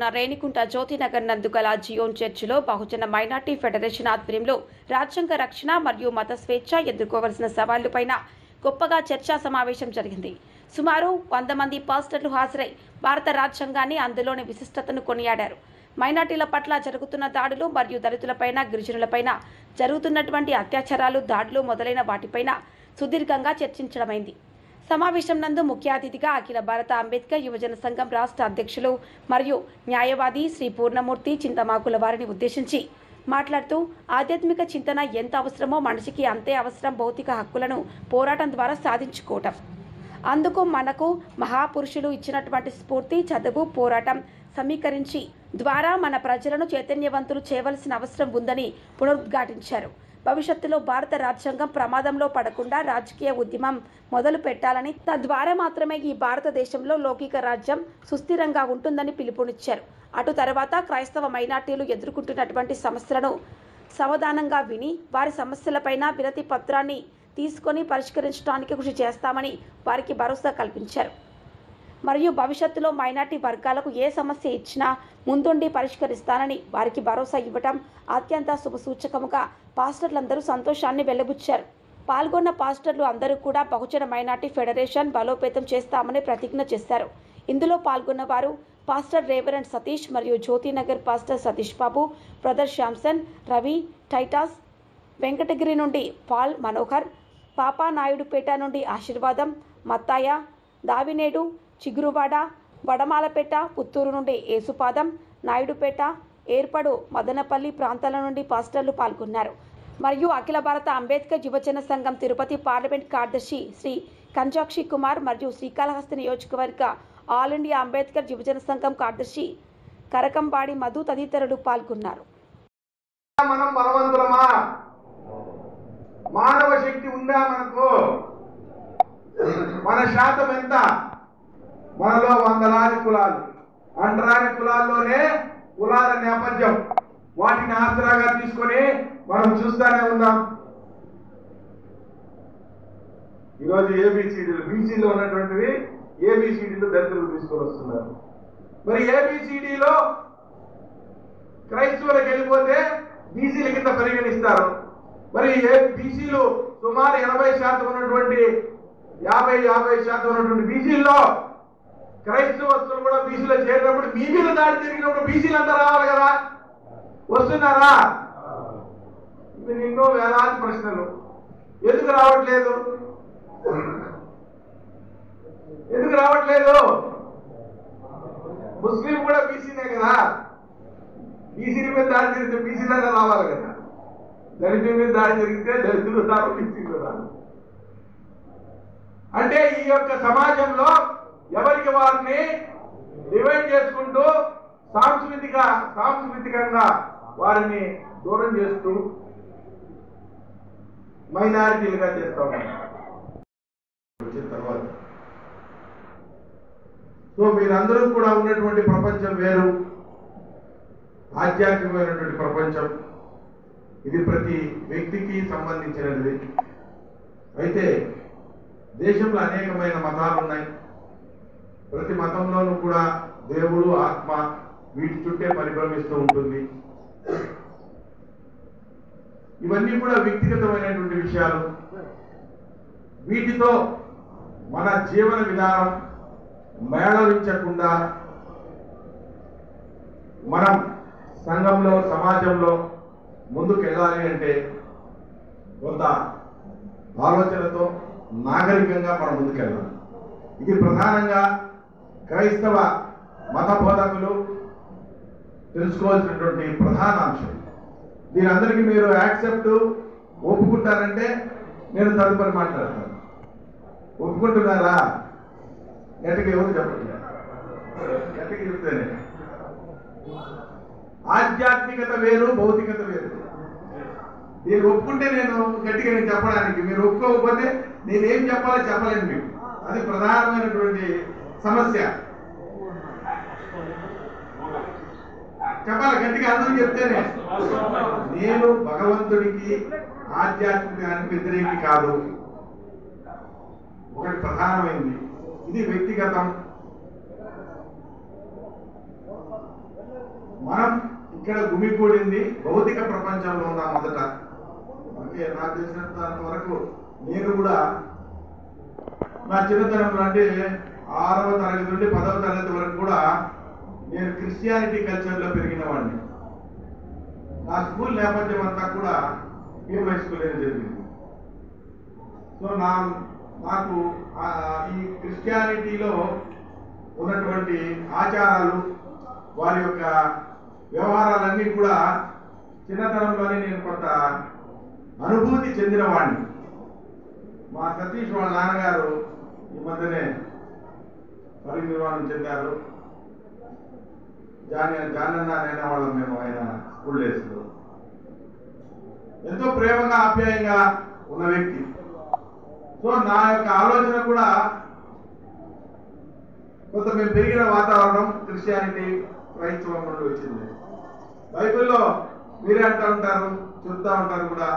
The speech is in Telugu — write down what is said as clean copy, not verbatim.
పట్టణ రేణికుంట జ్యోతినగర్ నందుగల జియోన్ చర్చిలో బహుజన మైనార్టీ ఫెడరేషన్ ఆధ్వర్యంలో రాజ్యాంగ రక్షణ మరియు మత స్వేచ్ఛ ఎదుర్కోవలసిన సవాళ్లపైన గొప్పగా చర్చా సమావేశం జరిగింది. సుమారు 100 మంది పాస్టర్లు హాజరై భారత రాజ్యాంగాన్ని, అందులోని విశిష్టతను కొనియాడారు. మైనార్టీల పట్ల జరుగుతున్న దాడులు మరియు దళితులపైన, గిరిజనులపైన జరుగుతున్నటువంటి అత్యాచారాలు, దాడులు మొదలైన వాటిపైన సుదీర్ఘంగా చర్చించడమైంది. సమావేశం నందు ముఖ్య అతిథిగా అఖిల భారత అంబేద్కర్ యువజన సంఘం రాష్ట్ర అధ్యక్షులు మరియు న్యాయవాది శ్రీ పూర్ణమూర్తి చింతమాకుల వారిని ఉద్దేశించి మాట్లాడుతూ, ఆధ్యాత్మిక చింతన ఎంత అవసరమో మనిషికి అంతే అవసరం భౌతిక హక్కులను పోరాటం ద్వారా సాధించుకోవటం. అందుకు మనకు మహాపురుషులు ఇచ్చినటువంటి స్ఫూర్తి, చదువు, పోరాటం సమీకరించి ద్వారా మన ప్రజలను చైతన్యవంతులు చేయవలసిన అవసరం ఉందని పునరుద్ఘాటించారు. భవిష్యత్తులో భారత రాజ్యాంగం ప్రమాదంలో పడకుండా రాజకీయ ఉద్యమం మొదలు పెట్టాలని, తద్వారా మాత్రమే ఈ భారతదేశంలో లౌకిక రాజ్యం సుస్థిరంగా ఉంటుందని పిలుపునిచ్చారు. అటు తర్వాత క్రైస్తవ మైనార్టీలు ఎదుర్కొంటున్నటువంటి సమస్యలను సావధానంగా విని వారి సమస్యలపైన వినతి పత్రాన్ని తీసుకొని పరిష్కరించడానికి కృషి చేస్తామని వారికి భరోసా కల్పించారు. మరియు భవిష్యత్తులో మైనార్టీ వర్గాలకు ఏ సమస్య ఇచ్చినా ముందుండి పరిష్కరిస్తానని వారికి భరోసా ఇవ్వటం అత్యంత శుభసూచకముగా పాస్టర్లందరూ సంతోషాన్ని వెల్లబుచ్చారు. పాల్గొన్న పాస్టర్లు అందరూ కూడా బహుజన మైనార్టీ ఫెడరేషన్ బలోపేతం చేస్తామని ప్రతిజ్ఞ చేశారు. ఇందులో పాల్గొన్న వారు పాస్టర్ రేవరెండ్ సతీష్ మరియు Jyothinagar pastor Satish Babu, brother Samson, Ravi, టైటాస్, Venkatagiri నుండి పాల్ మనోహర్, పాపా నాయుడుపేట నుండి ఆశీర్వాదం, మత్తాయ, దావినేడు, చిగురువాడ, వడమాలపేట, పుత్తూరు నుండి ఏసుపాదం, నాయుడుపేట, ఏర్పడు, మదనపల్లి ప్రాంతాల నుండి పాస్టర్లు పాల్గొన్నారు. మరియు అఖిల భారత అంబేద్కర్ యువజన సంఘం తిరుపతి పార్లమెంట్ కార్యదర్శి శ్రీ కంజాక్షి కుమార్ మరియు శ్రీకాళహస్తి నియోజకవర్గ ఆల్ ఇండియా అంబేద్కర్ యువజన సంఘం కార్యదర్శి కరకంబాడి మధు తదితరులు పాల్గొన్నారు. మనం బలవంతులమా? మానవ శక్తి ఉందా మనకు? మన శాతం ఎంత? మనలో వందలాది కులాలు, అంటరాని కులాల్లోనే కులాల నేపథ్యం, వాటిని ఆసరాగా తీసుకొని మనం చూస్తూనే ఉన్నాం. ఈరోజు ఏబిసిడీలు, బీసీలో ఉన్నటువంటివి ఏబిసిడీలు దళితులు తీసుకొని వస్తున్నారు. మరి ఏబిసిడీలో క్రైస్తవులకు వెళ్ళిపోతే బీసీల కింద పరిగణిస్తారు. మరి బీసీలు సుమారు 80% ఉన్నటువంటి 50% ఉన్నటువంటి బీసీల్లో క్రైస్తవస్తులు కూడా బీసీలో చేరినప్పుడు మీ మీద దాడి జరిగినప్పుడు బీసీలు అంతా రావాలి కదా, వస్తున్నారా? ఇది ఎన్నో వేలాది ప్రశ్నలు. ఎందుకు రావట్లేదు? ఎందుకు రావట్లేదు? ముస్లిం కూడా బీసీనే కదా, బీసీల మీద దాడి జరిగితే బీసీలన్నా రావాలి కదా, దళితుల మీద దాడి జరిగితే దళితులు రావు, బీసీలు రావు. అంటే ఈ యొక్క సమాజంలో ఎవరికి వారిని డివైడ్ చేసుకుంటూ సాంస్కృతికంగా వారిని దూరం చేస్తూ మైనారిటీలుగా చేస్తా ఉన్నారు. వచ్చిన తర్వాత సో మీరందరూ కూడా ఉన్నటువంటి ప్రపంచం వేరు, ఆధ్యాత్మికమైనటువంటి ప్రపంచం. ఇది ప్రతి వ్యక్తికి సంబంధించినది. అయితే దేశంలో అనేకమైన మతాలు ఉన్నాయి. ప్రతి మతంలోనూ కూడా దేవుడు, ఆత్మ వీటి చుట్టే పరిభ్రమిస్తూ ఉంటుంది. ఇవన్నీ కూడా వ్యక్తిగతమైనటువంటి విషయాలు. వీటితో మన జీవన విధానం మేళవించకుండా మనం సంఘంలో, సమాజంలో ముందుకు వెళ్ళాలి అంటే కొంత ఆలోచనతో నాగరికంగా మనం ముందుకెళ్ళాలి. ఇది ప్రధానంగా క్రైస్తవ మత బోధకులు తెలుసుకోవాల్సినటువంటి ప్రధాన అంశం. దీని అందరికీ మీరు యాక్సెప్ట్ ఒప్పుకుంటారంటే నేను తదుపరి మాట్లాడతాను. ఒప్పుకుంటున్నారా? గట్టిగా ఎవరు చెప్పట్లేదు, గట్టిగా చెప్తేనే. ఆధ్యాత్మికత వేరు, భౌతికత వేరు. మీరు ఒప్పుకుంటే నేను గట్టిగా నేను చెప్పడానికి, మీరు ఒప్పుకోకపోతే నేనేం చెప్పాలో చెప్పలేను మీకు. అది ప్రధానమైనటువంటి సమస్య. చెప్పాలి గట్టిగా, అందరూ చెప్తేనే. నేను భగవంతుడికి, ఆధ్యాత్మికానికి వ్యతిరేకి కాదు. ఒకటి ప్రధానమైంది, ఇది వ్యక్తిగతం. మనం ఇక్కడ గుమికూడింది భౌతిక ప్రపంచంలో ఉన్నాం మొదట. అంటే నాకు తెలిసినంత వరకు నేను కూడా నా చిన్నతనంలో అంటే 6వ తరగతి నుండి 10వ తరగతి వరకు కూడా నేను క్రిస్టియానిటీ కల్చర్లో పెరిగిన వాడిని. నా స్కూల్ నేపథ్యం అంతా కూడా పీఎం హై స్కూల్ అనేది జరిగింది. సో నాకు ఈ క్రిస్టియానిటీలో ఉన్నటువంటి ఆచారాలు, వారి యొక్క వ్యవహారాలన్నీ కూడా చిన్నతనంలోనే నేను కొంత అనుభూతి చెందిన వాడిని. మా సతీష్ వాళ్ళ నాన్నగారు ఈ మధ్యనే పరినిర్వాణం చెందారు. జానన్న అనే వాళ్ళం మేము ఆయన స్కూల్ డేస్లో. ఎంతో ప్రేమగా ఆప్యాయంగా ఉన్న వ్యక్తి. సో నా యొక్క ఆలోచన కూడా కొంత మేము పెరిగిన వాతావరణం క్రిస్టియానిటీ క్రైస్తవం నుండి వచ్చింది. బైబిల్లో మీరే అంటూ ఉంటారు, చెప్తా ఉంటారు కూడా,